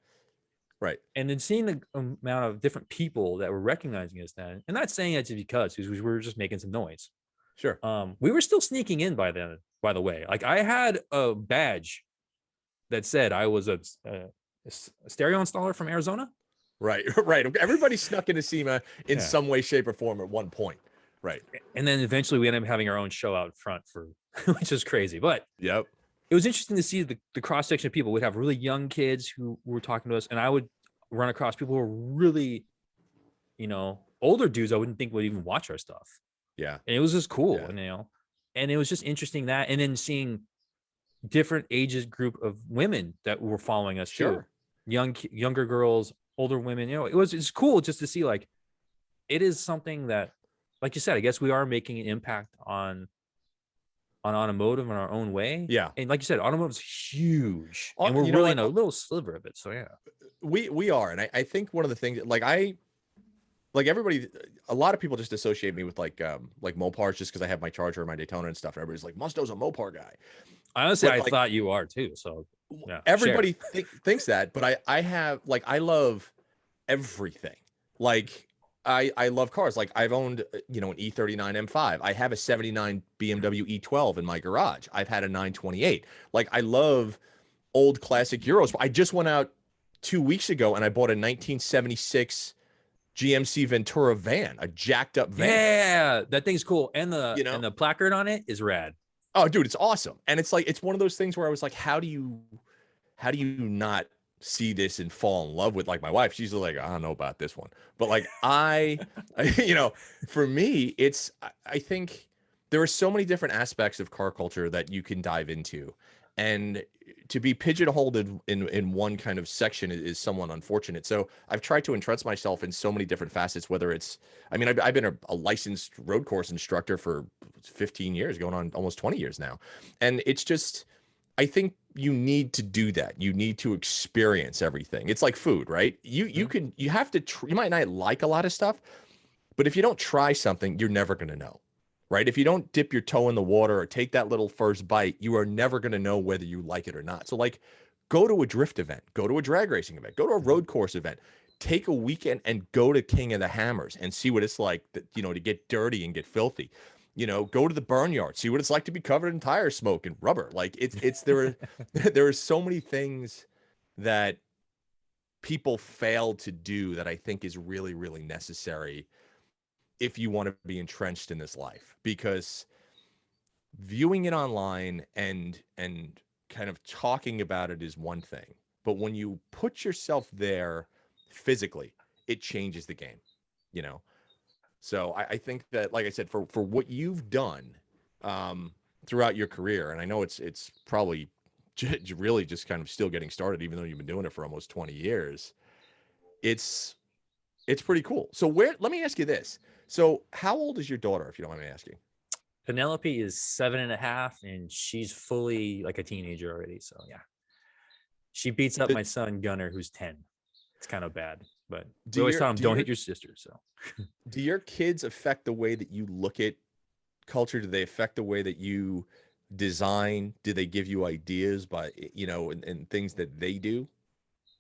Right. And then seeing the amount of different people that were recognizing us then, and not saying that just because we were just making some noise. Sure. We were still sneaking in by then, by the way. Like I had a badge that said I was a stereo installer from Arizona. Right. Right. Everybody snuck into SEMA in some way, shape, or form at one point. Right. And then eventually we ended up having our own show out front which is crazy. But yep. It was interesting to see the cross-section of people. We'd have really young kids who were talking to us, and I would run across people who were really, older dudes I wouldn't think would even watch our stuff. Yeah. And it was just cool, and it was just interesting that, and then seeing different ages group of women that were following us too. Younger girls, older women, it's cool just to see like, it is something that, like you said, I guess we are making an impact on automotive in our own way. Yeah. And like you said, automotive is huge. And we're really in a little sliver of it. So yeah. We are. And I think one of the things like everybody, a lot of people just associate me with like Mopars just because I have my Charger and my Daytona and stuff. And everybody's like, Musto's a Mopar guy. Honestly, I thought you are too. So yeah. Everybody thinks that, but I have like, I love everything. Like I love cars. Like I've owned, an E39 M5. I have a 79 BMW E12 in my garage. I've had a 928. Like I love old classic Euros. I just went out 2 weeks ago and I bought a 1976 GMC Ventura van, a jacked up van. Yeah, that thing's cool. And and the placard on it is rad. Oh, dude, it's awesome. And it's like, it's one of those things where I was like, how do you not see this and fall in love with, like my wife? She's like, I don't know about this one, but like for me, I think there are so many different aspects of car culture that you can dive into, and to be pigeonholed in one kind of section is somewhat unfortunate. So I've tried to entrench myself in so many different facets, whether it's, I've been a licensed road course instructor for 15 years, going on almost 20 years now. And it's just, I think you need to do that. You need to experience everything. It's like food, right? You might not like a lot of stuff, but if you don't try something, you're never going to know, right? If you don't dip your toe in the water or take that little first bite, you are never going to know whether you like it or not. So like, go to a drift event, go to a drag racing event, go to a road course event, take a weekend and go to King of the Hammers and see what it's like, to get dirty and get filthy. go to the burn yard, see what it's like to be covered in tire smoke and rubber. Like there are so many things that people fail to do that I think is really, really necessary if you want to be entrenched in this life, because viewing it online and kind of talking about it is one thing, but when you put yourself there physically, it changes the game, you know. So I think that, like I said, for what you've done throughout your career, and I know it's probably really just kind of still getting started, even though you've been doing it for almost 20 years. It's pretty cool. So let me ask you this. So how old is your daughter, if you don't mind me asking? Penelope is 7.5, and she's fully like a teenager already. So yeah, she beats up my son Gunnar, who's 10. It's kind of bad, but we always tell him, don't hit your sister. So do your kids affect the way that you look at culture? Do they affect the way that you design? Do they give you ideas by, and things that they do?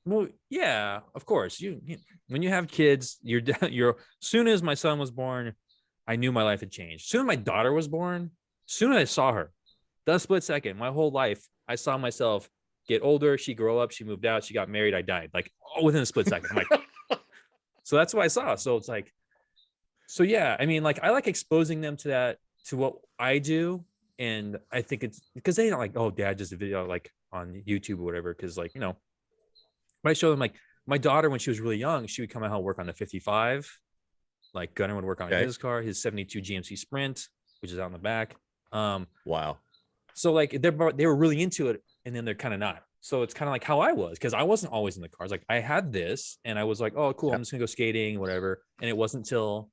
Well, yeah, of course. You when you have kids, you're soon as my son was born, I knew my life had changed. Soon as my daughter was born, soon as I saw her, the split second, my whole life, I saw myself get older. She grew up, she moved out, she got married, I died, like within a split second. I'm like, so that's what I saw. So it's like, so yeah, I mean, like I like exposing them to that, to what I do. And I think it's because they don't like, oh, dad, just a video like on YouTube or whatever. Cause like, but I show them, like my daughter, when she was really young, she would come out and work on the 55. Like Gunnar would work on his car, his 72 GMC Sprint, which is out in the back. Wow. So like they were really into it, and then they're kind of not. So it's kind of like how I was, because I wasn't always in the cars. Like I had this, and I was like, oh, cool, I'm just gonna go skating, whatever. And it wasn't until,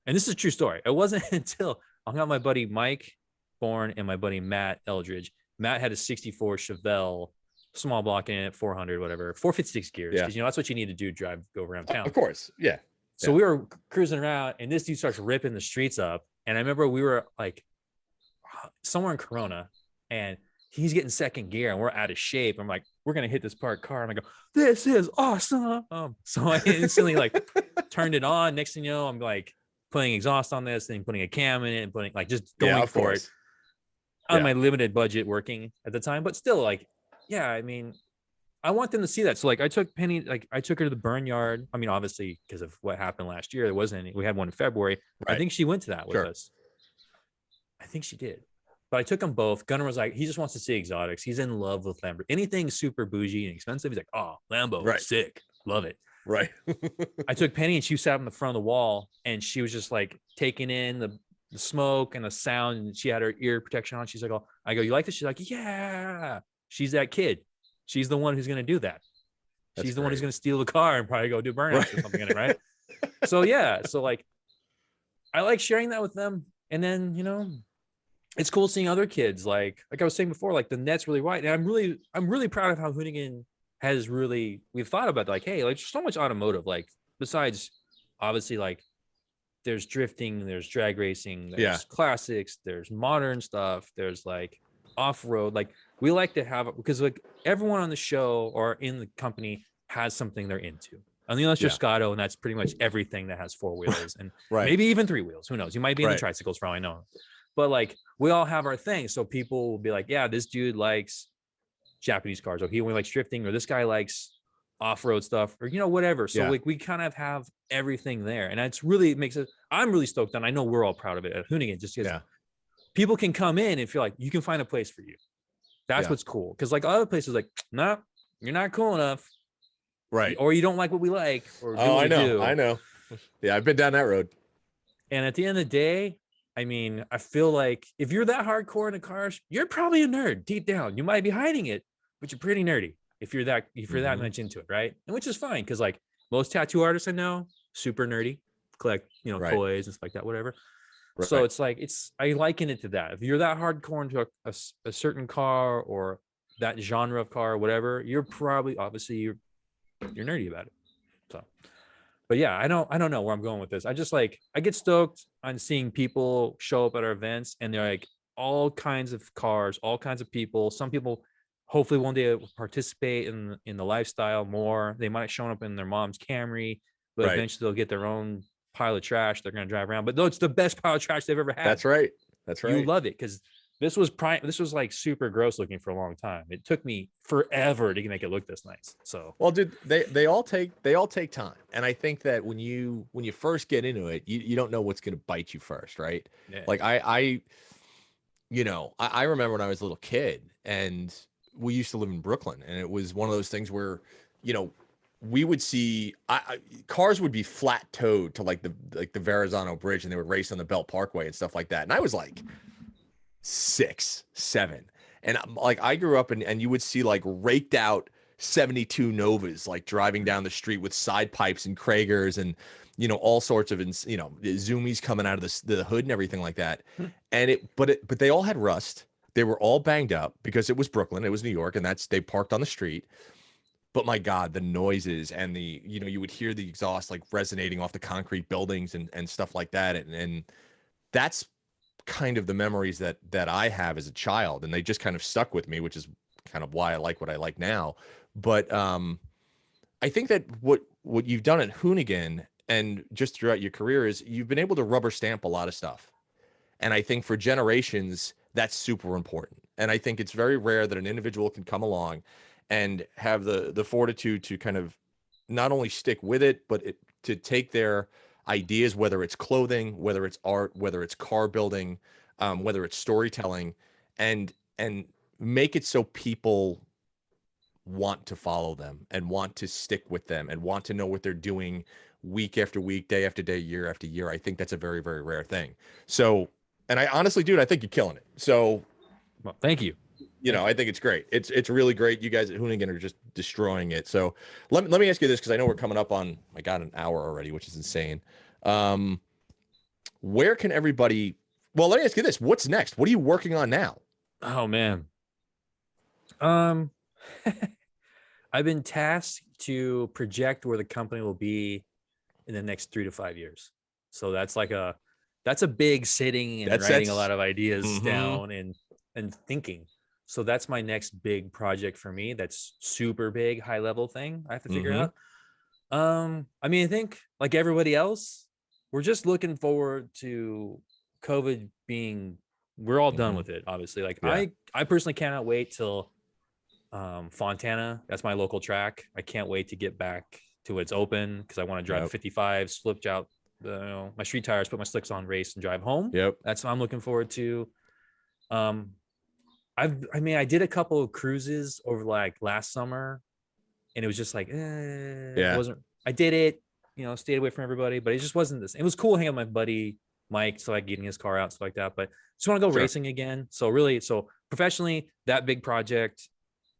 and this is a true story, it wasn't until I hung out with my buddy Mike Bourne and my buddy Matt Eldridge. Matt had a 64 Chevelle small block in it, 400, whatever, 456 gears, because that's what you need to do, go around town. Of course, yeah. So we were cruising around, and this dude starts ripping the streets up. And I remember we were like somewhere in Corona, and he's getting second gear, and we're out of shape. I'm like, we're gonna hit this parked car. And I go, this is awesome. So I instantly like turned it on. Next thing you know, I'm like putting exhaust on this, then putting a cam in it, and putting like just going for it on my limited budget working at the time. But still, like, yeah, I mean, I want them to see that. So like I took Penny, like I took her to the burn yard. I mean, obviously because of what happened last year, there wasn't any. We had one in February. Right. I think she went to that with us. I think she did. But I took them both. Gunnar was like, he just wants to see exotics. He's in love with Lambo. Anything super bougie and expensive, he's like, oh, Lambo, sick. Love it. Right. I took Penny, and she sat on the front of the wall, and she was just like taking in the smoke and the sound, and she had her ear protection on. She's like, oh, I go, you like this? She's like, yeah. She's that kid. She's the one who's going to do that. She's the one who's going to steal the car and probably go do burnouts or something in it, right? So yeah, so like I like sharing that with them. And then, it's cool seeing other kids, like I was saying before, like the net's really wide. And I'm really proud of how Hoonigan has really, we've thought about like, hey, like so much automotive, like besides obviously like there's drifting, there's drag racing, there's classics, there's modern stuff, there's like off-road. Like we like to have it because like everyone on the show or in the company has something they're into. Unless you're Scotto, and that's pretty much everything that has 4 wheels and maybe even 3 wheels. Who knows? You might be in the tricycles for all I know. But like we all have our thing. So people will be like, yeah, this dude likes Japanese cars, or he only likes drifting, or this guy likes off-road stuff, or whatever. So like we kind of have everything there. And it's really makes it, I'm really stoked on. I know we're all proud of it at Hoonigan, just because people can come in and feel like you can find a place for you. That's what's cool. Because like other places, like, nah, you're not cool enough. Right. Or you don't like what we like. Or I know. Yeah, I've been down that road. And at the end of the day, I mean, I feel like if you're that hardcore in the cars, you're probably a nerd deep down. You might be hiding it, but you're pretty nerdy if you're that much into it, right? And which is fine, because like most tattoo artists I know, super nerdy, collect toys and stuff like that, whatever. Right. So it's like I liken it to that. If you're that hardcore into a certain car or that genre of car or whatever, you're probably obviously you're nerdy about it. So, but yeah, I don't know where I'm going with this. I just like I get stoked on seeing people show up at our events, and they're like all kinds of cars, all kinds of people. Some people hopefully one day will participate in the lifestyle more. They might have shown up in their mom's Camry, but eventually they'll get their own pile of trash they're going to drive around. But no, it's the best pile of trash they've ever had. That's right. That's You right. love it because this was like super gross looking for a long time. It took me forever to make it look this nice. So Well, dude, they all take time, and I think that when you first get into it, you don't know what's gonna bite you first, right? yeah. Like I remember when I was a little kid, and we used to live in Brooklyn, and it was one of those things where, you know, we would see cars would be flat towed to like the Verrazano Bridge, and they would race on the Belt Parkway and stuff like that. And I was like 6, 7. And like I grew up and you would see like raked out 72 Novas like driving down the street with side pipes and Kragers and all sorts of zoomies coming out of the hood and everything like that. Hmm. And but they all had rust. They were all banged up because it was Brooklyn, it was New York, and they parked on the street. But my God, the noises and you would hear the exhaust like resonating off the concrete buildings and stuff like that. And that's kind of the memories that I have as a child, and they just kind of stuck with me, which is kind of why I like what I like now. But I think that what you've done at Hoonigan and just throughout your career is you've been able to rubber stamp a lot of stuff. And I think for generations, that's super important. And I think it's very rare that an individual can come along and have the fortitude to kind of not only stick with it, but to take their ideas, whether it's clothing, whether it's art, whether it's car building, whether it's storytelling, and make it so people want to follow them and want to stick with them and want to know what they're doing week after week, day after day, year after year. I think that's a very, very rare thing. So, and I honestly, dude, I think you're killing it. So, Well, thank you. I think it's great. It's really great. You guys at Hoonigan are just destroying it. So let me ask you this, because I know we're coming up on, my God, an hour already, which is insane. Where can everybody, well, let me ask you this. What's next? What are you working on now? Oh man. Um I've been tasked to project where the company will be in the next 3 to 5 years. So that's a big sitting and writing a lot of ideas Mhm. down and thinking. So that's my next big project for me. That's super big, high level thing I have to figure Mhm. out. I mean, I think like everybody else, we're just looking forward to COVID being, we're all done Mhm. with it, obviously. Like Yeah. I personally cannot wait till Fontana, that's my local track. I can't wait to get back to it's open because I want to drive Yep. 55, slip out my street tires, put my slicks on, race and drive home. Yep. That's what I'm looking forward to. Um, I mean, I did a couple of cruises over like last summer, and it was just like, it Yeah. wasn't. I did it, stayed away from everybody, but it just wasn't this. It was cool hanging with my buddy Mike, so like getting his car out, stuff like that. But just want to go Sure. racing again. So really, so professionally, that big project,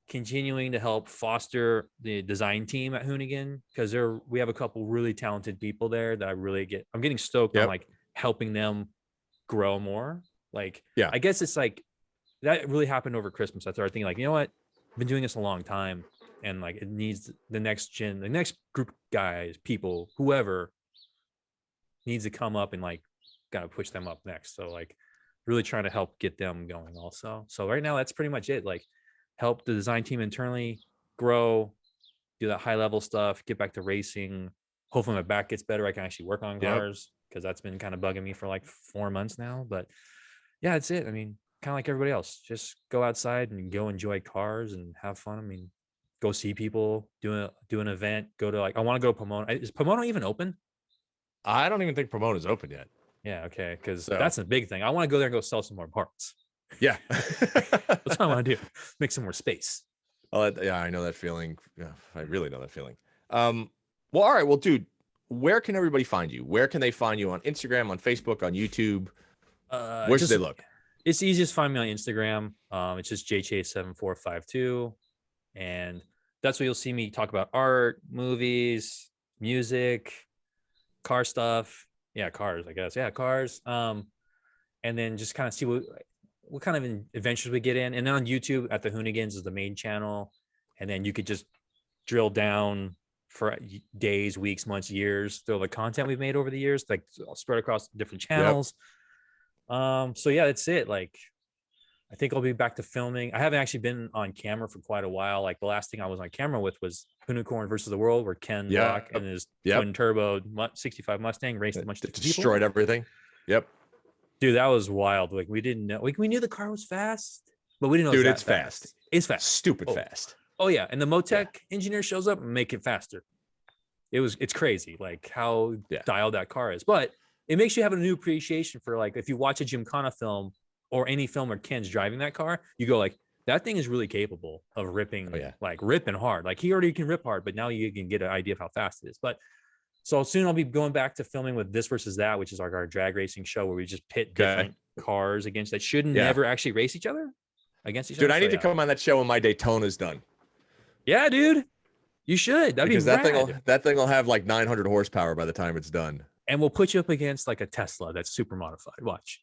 continuing to help foster the design team at Hoonigan, because we have a couple really talented people there that I'm getting stoked on Yep. like helping them grow more. Like, Yeah. I guess it's like that really happened over Christmas. I started thinking like, you know what? I've been doing this a long time, and like it needs the next group of guys, people, whoever needs to come up and like gotta push them up next. So like really trying to help get them going also. So right now that's pretty much it. Like help the design team internally grow, do that high level stuff, get back to racing. Hopefully my back gets better. I can actually work on Yep. cars because that's been kind of bugging me for like 4 months now. But yeah, that's it. I mean, kind of like everybody else, just go outside and go enjoy cars and have fun. I mean, go see people, do an event, go to like, I want to go to Pomona. Is Pomona even open? I don't even think Pomona's open yet. Yeah, okay, because So that's a big thing. I want to go there and go sell some more parts. yeah. That's what I want to do. Make some more space. Oh, yeah, I know that feeling. Yeah, I really know that feeling. Well, all right. Well, dude, where can everybody find you? Where can they find you on Instagram, on Facebook, on YouTube? Where should they Just look? it's easiest to find me on Instagram. It's just jchase7452, and that's where you'll see me talk about art, movies, music, car stuff. Yeah, cars, I guess. Yeah, cars. And then just kind of see what kind of adventures we get in. And then on YouTube at the Hoonigans is the main channel, and then you could just drill down for days, weeks, months, years through the content we've made over the years, like spread across different Yep. channels. So yeah, that's it. Like I think I'll be back to filming. I haven't actually been on camera for quite a while. Like the last thing I was on camera with was Unicorn versus the World, where Ken Block Yep. and his Yep. twin turbo 65 Mustang raced a bunch of different people. Destroyed everything. Yep. Dude, that was wild. Like we didn't know. Like we knew the car was fast, but we didn't know. Dude, it was it's that fast. It's fast. Stupid fast. Oh yeah, and the Motec engineer shows up and make it faster. It's crazy, like how dialed that car is. But it makes you have a new appreciation for, like, if you watch a Gymkhana film or any film where Ken's driving that car, you go like, that thing is really capable of ripping, like ripping hard. Like he already can rip hard, but now you can get an idea of how fast it is. But so soon I'll be going back to filming with This Versus That, which is like our drag racing show where we just pit different cars against that shouldn't never actually race each other against each other. Dude, I need to come on that show when my Daytona's done. Yeah, dude, you should. That'd because be rad. that thing will have like 900 horsepower by the time it's done. And we'll put you up against like a Tesla that's super modified. Watch.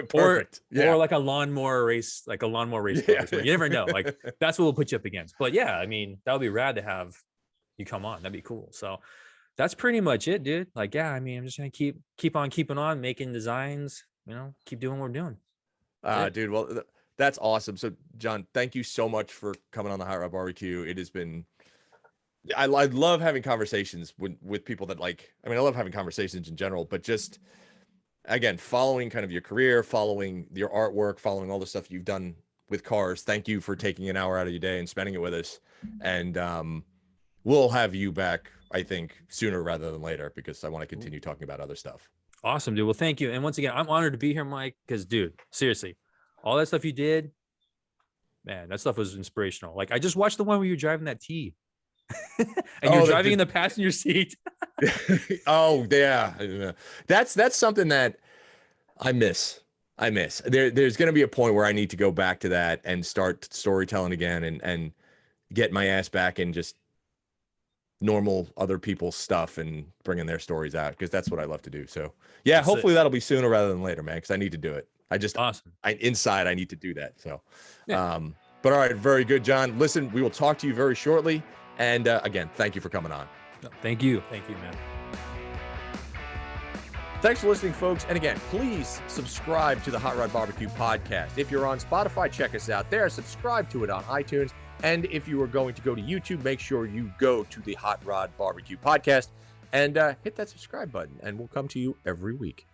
Perfect. Or like a lawnmower race, like a lawnmower race. You never know. Like that's what we'll put you up against. But yeah, I mean, that would be rad to have you come on. That'd be cool. So that's pretty much it, dude. Like, yeah, I mean, I'm just gonna keep on keeping on making designs, keep doing what we're doing. Dude, well, that's awesome. So John, thank you so much for coming on the Hot Rod Barbecue. It has been, I love having conversations with people that I love having conversations in general, but just, again, following kind of your career, following your artwork, following all the stuff you've done with cars. Thank you for taking an hour out of your day and spending it with us. And we'll have you back, I think, sooner rather than later, because I want to continue talking about other stuff. Awesome, dude. Well, thank you. And once again, I'm honored to be here, Mike, because, dude, seriously, all that stuff you did, man, that stuff was inspirational. Like, I just watched the one where you're driving that T. And you're driving in the passenger seat. Oh yeah, that's something that I miss. There's going to be a point where I need to go back to that and start storytelling again and get my ass back in just normal other people's stuff and bringing their stories out, because that's what I love to do. So yeah, hopefully that'll be sooner rather than later, man, because I need to do it. I just awesome. I need to do that. So but all right, very good, John. Listen, we will talk to you very shortly. And again, thank you for coming on. Thank you, man. Thanks for listening, folks. And again, please subscribe to the Hot Rod Barbecue podcast. If you're on Spotify, check us out there. Subscribe to it on iTunes. And if you are going to go to YouTube, make sure you go to the Hot Rod Barbecue podcast and hit that subscribe button, and we'll come to you every week.